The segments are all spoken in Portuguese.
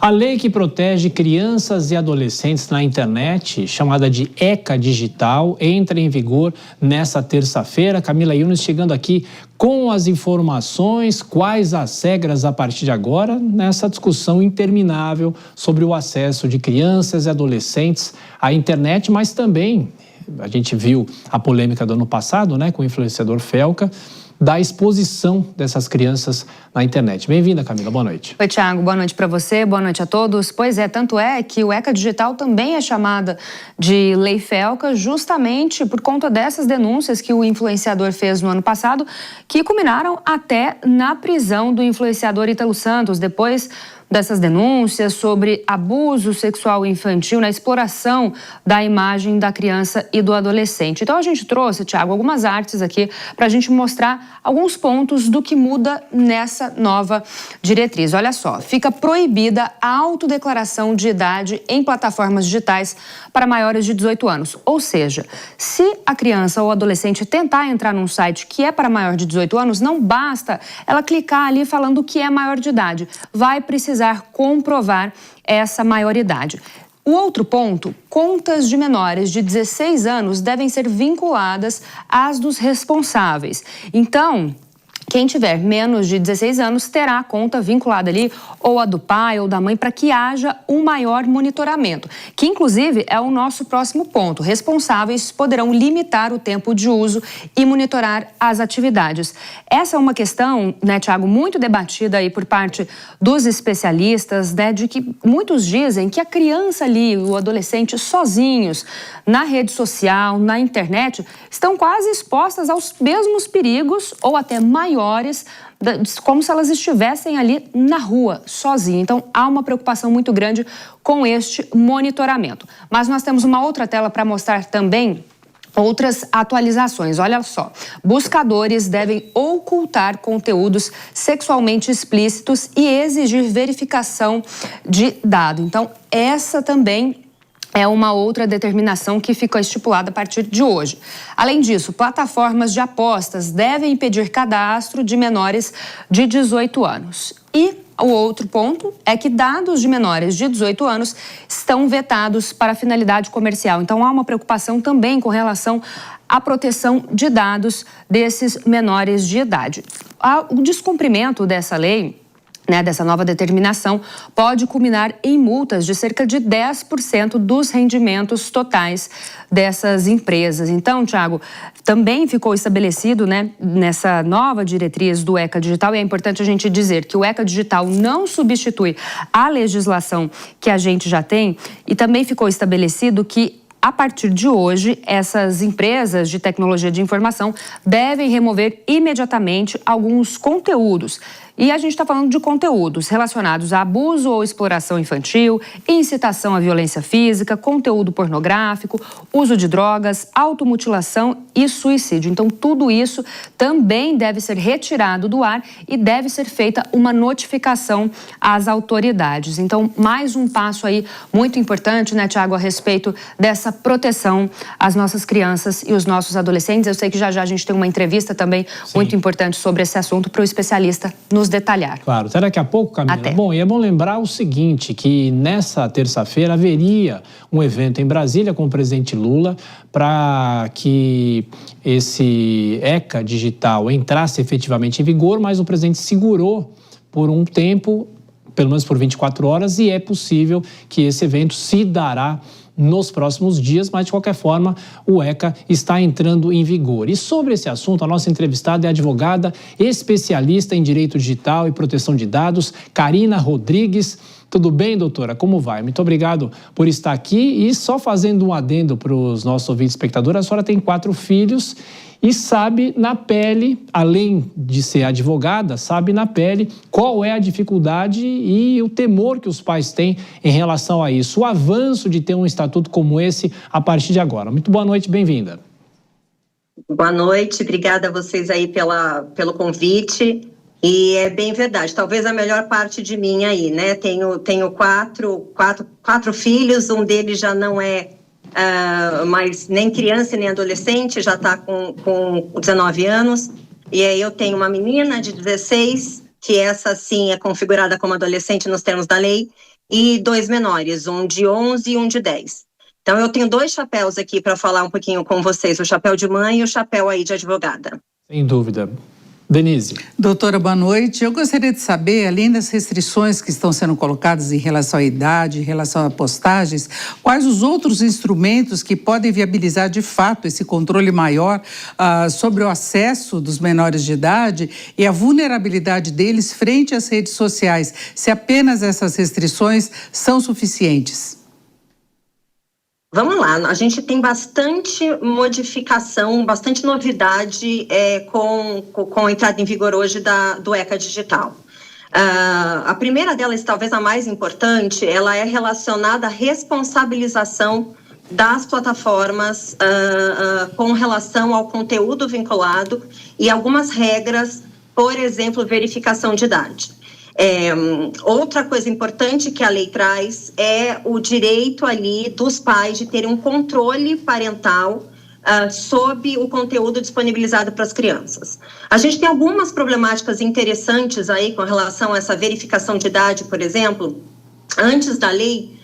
A lei que protege crianças e adolescentes na internet, chamada de ECA Digital, entra em vigor nesta terça-feira. Camila Yunes chegando aqui com as informações, quais as regras a partir de agora, nessa discussão interminável sobre o acesso de crianças e adolescentes à internet, mas também, a gente viu a polêmica do ano passado, né, com o influenciador Felca, da exposição dessas crianças na internet. Bem-vinda, Camila, boa noite. Oi, Thiago, boa noite para você, boa noite a todos. Pois é, tanto é que o ECA Digital também é chamada de Lei Felca justamente por conta dessas denúncias que o influenciador fez no ano passado, que culminaram até na prisão do influenciador Ítalo Santos, depois dessas denúncias sobre abuso sexual infantil na exploração da imagem da criança e do adolescente. Então a gente trouxe, Thiago, algumas artes aqui para a gente mostrar alguns pontos do que muda nessa nova diretriz. Olha só, fica proibida a autodeclaração de idade em plataformas digitais para maiores de 18 anos. Ou seja, se a criança ou adolescente tentar entrar num site que é para maior de 18 anos, não basta ela clicar ali falando que é maior de idade. Vai precisar comprovar essa maioridade. O outro ponto, contas de menores de 16 anos devem ser vinculadas às dos responsáveis. Então, quem tiver menos de 16 anos terá a conta vinculada ali ou a do pai ou da mãe para que haja um maior monitoramento, que inclusive é o nosso próximo ponto. Responsáveis poderão limitar o tempo de uso e monitorar as atividades. Essa é uma questão, né, Thiago, muito debatida aí por parte dos especialistas, né, de que muitos dizem que a criança ali, o adolescente sozinhos na rede social, na internet, estão quase expostas aos mesmos perigos ou até maiores, como se elas estivessem ali na rua, sozinhas. Então, há uma preocupação muito grande com este monitoramento. Mas nós temos uma outra tela para mostrar também outras atualizações. Olha só, buscadores devem ocultar conteúdos sexualmente explícitos e exigir verificação de dado. Então, essa também é uma outra determinação que fica estipulada a partir de hoje. Além disso, plataformas de apostas devem impedir cadastro de menores de 18 anos. E o outro ponto é que dados de menores de 18 anos estão vetados para finalidade comercial. Então, há uma preocupação também com relação à proteção de dados desses menores de idade. O descumprimento dessa lei, né, dessa nova determinação, pode culminar em multas de cerca de 10% dos rendimentos totais dessas empresas. Então, Thiago, também ficou estabelecido, né, nessa nova diretriz do ECA Digital, e é importante a gente dizer que o ECA Digital não substitui a legislação que a gente já tem, e também ficou estabelecido que a partir de hoje, essas empresas de tecnologia de informação devem remover imediatamente alguns conteúdos. E a gente está falando de conteúdos relacionados a abuso ou exploração infantil, incitação à violência física, conteúdo pornográfico, uso de drogas, automutilação e suicídio. Então, tudo isso também deve ser retirado do ar e deve ser feita uma notificação às autoridades. Então, mais um passo aí muito importante, né, Thiago, a respeito dessa proteção às nossas crianças e os nossos adolescentes. Eu sei que já a gente tem uma entrevista também muito importante sobre esse assunto para o especialista nos detalhar. Claro, até daqui a pouco, Camila. Até. Bom, e é bom lembrar o seguinte, que nessa terça-feira haveria um evento em Brasília com o presidente Lula para que esse ECA Digital entrasse efetivamente em vigor, mas o presidente segurou por um tempo, pelo menos por 24 horas, e é possível que esse evento se dará nos próximos dias, mas de qualquer forma o ECA está entrando em vigor. E sobre esse assunto, a nossa entrevistada é a advogada especialista em direito digital e proteção de dados, Karina Rodrigues. Tudo bem, doutora? Como vai? Muito obrigado por estar aqui. E só fazendo um adendo para os nossos ouvintes e espectadores, a senhora tem 4 filhos e sabe na pele, além de ser advogada, sabe na pele qual é a dificuldade e o temor que os pais têm em relação a isso. O avanço de ter um estatuto como esse a partir de agora. Muito boa noite, bem-vinda. Boa noite, obrigada a vocês aí pelo convite. E é bem verdade, talvez a melhor parte de mim aí, né? Tenho quatro filhos, um deles já não é mas nem criança nem adolescente, já está com 19 anos. E aí eu tenho uma menina de 16, que essa sim é configurada como adolescente nos termos da lei, e 2 menores, um de 11 e um de 10. Então, eu tenho 2 chapéus aqui para falar um pouquinho com vocês, o chapéu de mãe e o chapéu aí de advogada. Sem dúvida. Denise. Doutora, boa noite. Eu gostaria de saber, além das restrições que estão sendo colocadas em relação à idade, em relação a postagens, quais os outros instrumentos que podem viabilizar de fato esse controle maior sobre o acesso dos menores de idade e a vulnerabilidade deles frente às redes sociais, se apenas essas restrições são suficientes? Vamos lá, a gente tem bastante modificação, bastante novidade com a entrada em vigor hoje do ECA Digital. A primeira delas, talvez a mais importante, ela é relacionada à responsabilização das plataformas com relação ao conteúdo vinculado e algumas regras, por exemplo, verificação de idade. Outra coisa importante que a lei traz é o direito ali dos pais de terem um controle parental sobre o conteúdo disponibilizado para as crianças. A gente tem algumas problemáticas interessantes aí com relação a essa verificação de idade, por exemplo. Antes da lei,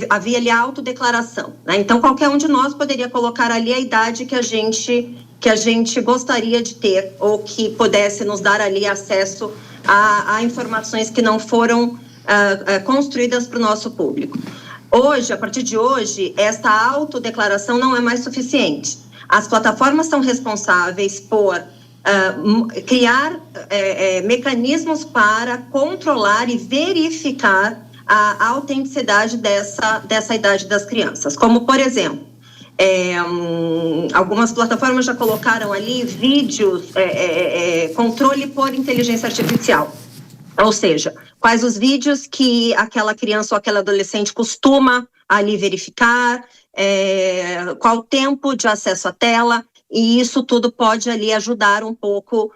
havia ali a autodeclaração, né? Então, qualquer um de nós poderia colocar ali a idade que a gente gostaria de ter ou que pudesse nos dar ali acesso a informações que não foram construídas para o nosso público. Hoje, a partir de hoje, esta autodeclaração não é mais suficiente. As plataformas são responsáveis por criar mecanismos para controlar e verificar a autenticidade dessa idade das crianças. Como, por exemplo, algumas plataformas já colocaram ali vídeos, controle por inteligência artificial. Ou seja, quais os vídeos que aquela criança ou aquele adolescente costuma ali verificar, qual o tempo de acesso à tela, e isso tudo pode ali ajudar um pouco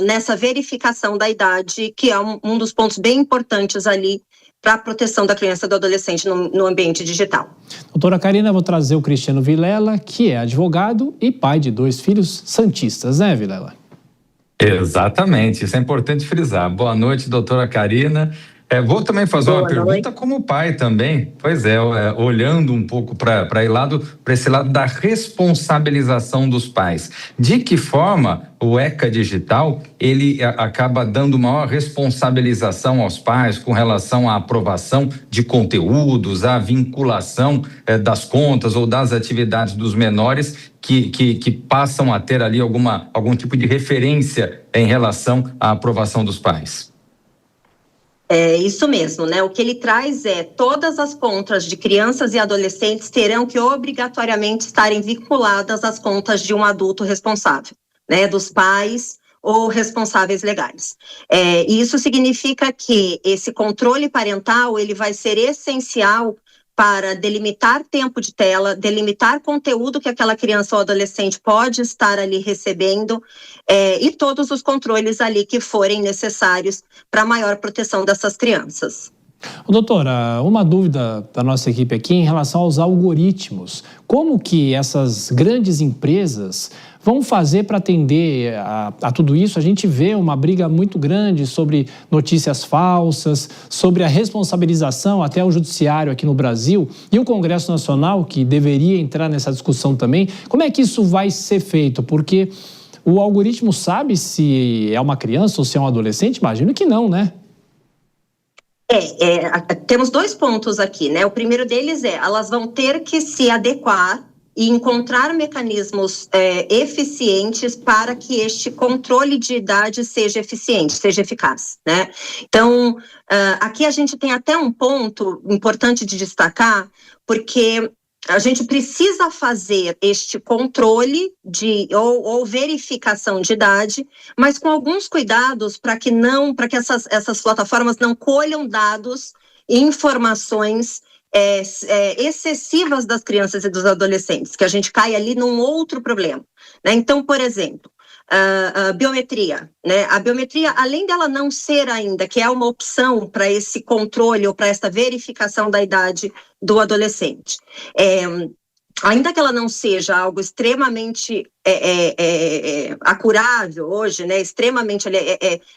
nessa verificação da idade, que é um dos pontos bem importantes ali para a proteção da criança e do adolescente no ambiente digital. Doutora Karina, vou trazer o Cristiano Vilela, que é advogado e pai de 2 filhos santistas, né, Vilela? Exatamente, isso é importante frisar. Boa noite, doutora Karina. Vou também fazer uma pergunta como pai também. Pois olhando um pouco para esse lado da responsabilização dos pais. De que forma o ECA Digital ele acaba dando maior responsabilização aos pais com relação à aprovação de conteúdos, à vinculação das contas ou das atividades dos menores que passam a ter ali algum tipo de referência em relação à aprovação dos pais? É isso mesmo, né? O que ele traz todas as contas de crianças e adolescentes terão que obrigatoriamente estarem vinculadas às contas de um adulto responsável, né? Dos pais ou responsáveis legais. E isso significa que esse controle parental, ele vai ser essencial para delimitar tempo de tela, delimitar conteúdo que aquela criança ou adolescente pode estar ali recebendo, e todos os controles ali que forem necessários para a maior proteção dessas crianças. Doutora, uma dúvida da nossa equipe aqui em relação aos algoritmos. Como que essas grandes empresas vão fazer para atender a tudo isso? A gente vê uma briga muito grande sobre notícias falsas, sobre a responsabilização até o judiciário aqui no Brasil e o Congresso Nacional, que deveria entrar nessa discussão também. Como é que isso vai ser feito? Porque o algoritmo sabe se é uma criança ou se é um adolescente? Imagino que não, né? Temos 2 pontos aqui, né? O primeiro deles elas vão ter que se adequar e encontrar mecanismos eficientes para que este controle de idade seja eficiente, seja eficaz, né? Então, aqui a gente tem até um ponto importante de destacar, porque a gente precisa fazer este controle ou verificação de idade, mas com alguns cuidados para que essas plataformas não colham dados e informações excessivas das crianças e dos adolescentes, que a gente cai ali num outro problema, né? Então, por exemplo, a biometria, né? A biometria, além dela não ser ainda, que é uma opção para esse controle ou para essa verificação da idade do adolescente, ainda que ela não seja algo extremamente acurável hoje, né, extremamente,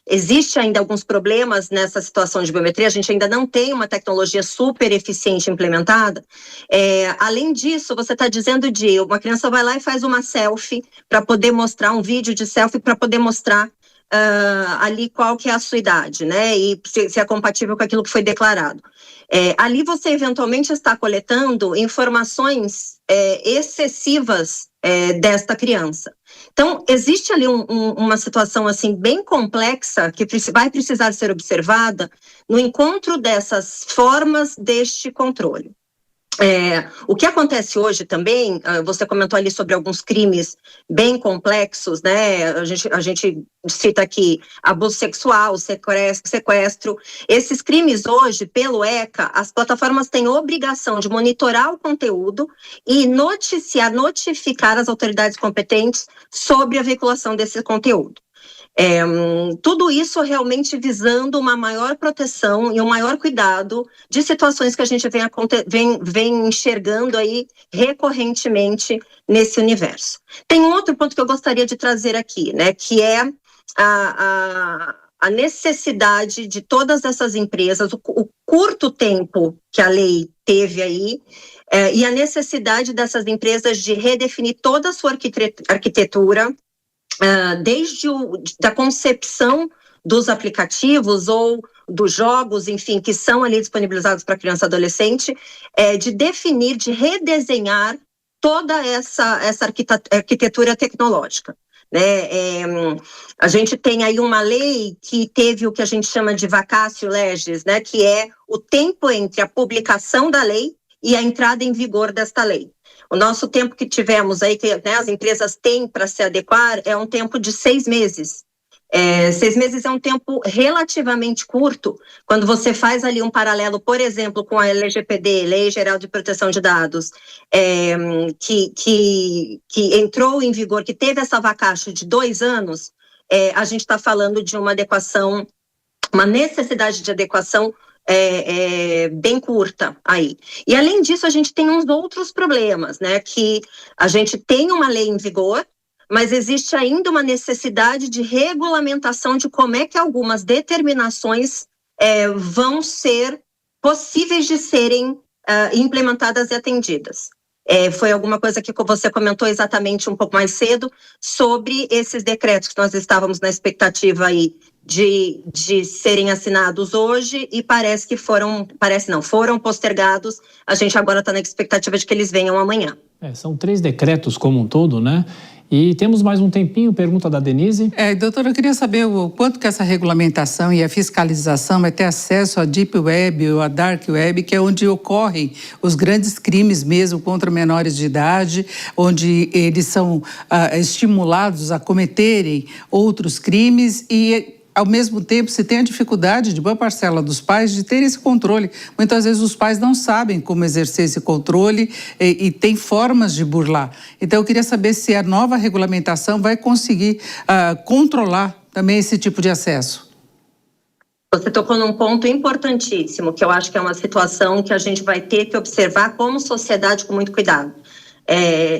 existe ainda alguns problemas nessa situação de biometria, a gente ainda não tem uma tecnologia super eficiente implementada. Além disso, você está dizendo de uma criança vai lá e faz uma selfie para poder mostrar, um vídeo de selfie para poder mostrar ali qual que é a sua idade, né, e se é compatível com aquilo que foi declarado. Ali você eventualmente está coletando informações excessivas desta criança. Então, existe ali uma situação assim bem complexa que vai precisar ser observada no encontro dessas formas deste controle. O que acontece hoje também, você comentou ali sobre alguns crimes bem complexos, né? A gente cita aqui abuso sexual, sequestro. Esses crimes hoje, pelo ECA, as plataformas têm obrigação de monitorar o conteúdo e notificar as autoridades competentes sobre a veiculação desse conteúdo. Tudo isso realmente visando uma maior proteção e um maior cuidado de situações que a gente vem enxergando aí recorrentemente nesse universo. Tem um outro ponto que eu gostaria de trazer aqui, né, que é a necessidade de todas essas empresas, o curto tempo que a lei teve aí, e a necessidade dessas empresas de redefinir toda a sua arquitetura, desde da concepção dos aplicativos ou dos jogos, enfim, que são ali disponibilizados para criança e adolescente, de definir, de redesenhar toda essa arquitetura tecnológica. Né? A gente tem aí uma lei que teve o que a gente chama de vacatio legis, né? Que é o tempo entre a publicação da lei e a entrada em vigor desta lei. O nosso tempo que tivemos aí, que, né, as empresas têm para se adequar, é um tempo de 6 meses. 6 meses é um tempo relativamente curto, quando você faz ali um paralelo, por exemplo, com a LGPD, Lei Geral de Proteção de Dados, que entrou em vigor, que teve essa vacatio de 2 anos, a gente está falando de uma adequação, uma necessidade de adequação bem curta aí. E além disso, a gente tem uns outros problemas, né? Que a gente tem uma lei em vigor, mas existe ainda uma necessidade de regulamentação de como é que algumas determinações vão ser possíveis de serem implementadas e atendidas. Foi alguma coisa que você comentou exatamente um pouco mais cedo sobre esses decretos que nós estávamos na expectativa aí de serem assinados hoje e foram postergados. A gente agora está na expectativa de que eles venham amanhã. São 3 decretos como um todo, né? E temos mais um tempinho, pergunta da Denise. Doutora, eu queria saber o quanto que essa regulamentação e a fiscalização vai ter acesso à Deep Web ou à Dark Web, que é onde ocorrem os grandes crimes mesmo contra menores de idade, onde eles são estimulados a cometerem outros crimes e, ao mesmo tempo, se tem a dificuldade de boa parcela dos pais de ter esse controle. Muitas vezes os pais não sabem como exercer esse controle e tem formas de burlar. Então, eu queria saber se a nova regulamentação vai conseguir controlar também esse tipo de acesso. Você tocou num ponto importantíssimo, que eu acho que é uma situação que a gente vai ter que observar como sociedade com muito cuidado.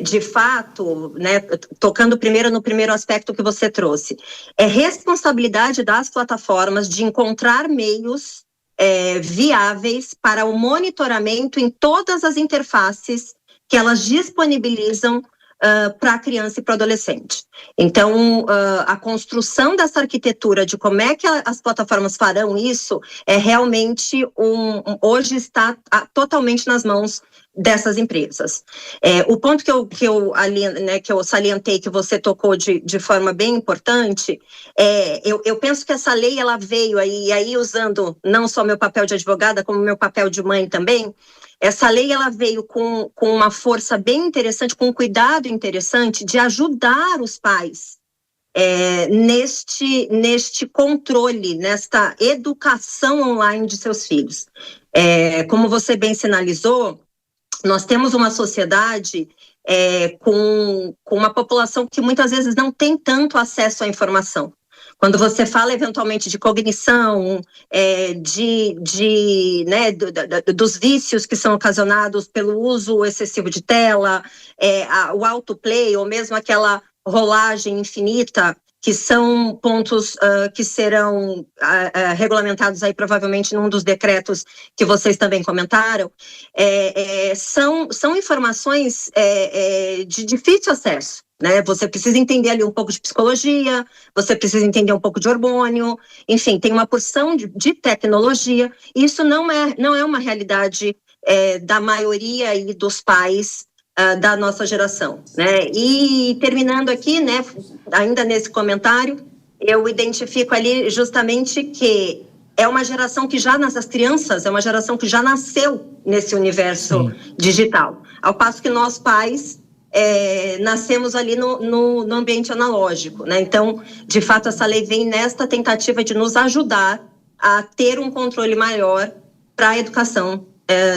De fato, né, tocando no primeiro aspecto que você trouxe, é responsabilidade das plataformas de encontrar meios viáveis para o monitoramento em todas as interfaces que elas disponibilizam para a criança e para o adolescente. Então, a construção dessa arquitetura de como é que as plataformas farão isso realmente hoje está totalmente nas mãos dessas empresas. O ponto que eu salientei, que você tocou de forma bem importante, eu penso que essa lei ela veio aí usando não só meu papel de advogada, como meu papel de mãe também. Essa lei ela veio com uma força bem interessante, com um cuidado interessante de ajudar os pais neste controle, nesta educação online de seus filhos. Como você bem sinalizou, nós temos uma sociedade com uma população que muitas vezes não tem tanto acesso à informação. Quando você fala eventualmente de cognição, dos vícios que são ocasionados pelo uso excessivo de tela, o autoplay, ou mesmo aquela rolagem infinita, que são pontos que serão regulamentados aí provavelmente num dos decretos que vocês também comentaram, são informações de difícil acesso. Né? Você precisa entender ali um pouco de psicologia, você precisa entender um pouco de hormônio, enfim, tem uma porção de tecnologia. Isso não é uma realidade da maioria aí dos pais da nossa geração, né? E terminando aqui, né, ainda nesse comentário, eu identifico ali justamente que é uma geração que as crianças, é uma geração que já nasceu nesse universo digital, ao passo que nós pais nascemos ali no ambiente analógico, né? Então, de fato, essa lei vem nesta tentativa de nos ajudar a ter um controle maior para a educação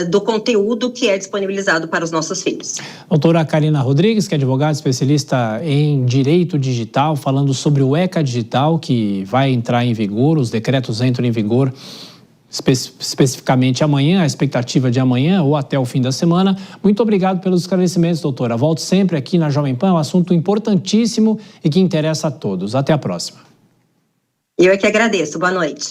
do conteúdo que é disponibilizado para os nossos filhos. Doutora Karina Rodrigues, que é advogada especialista em direito digital, falando sobre o ECA Digital, que vai entrar em vigor, os decretos entram em vigor especificamente amanhã, a expectativa de amanhã ou até o fim da semana. Muito obrigado pelos esclarecimentos, doutora. Volto sempre aqui na Jovem Pan, é um assunto importantíssimo e que interessa a todos. Até a próxima. Eu é que agradeço. Boa noite.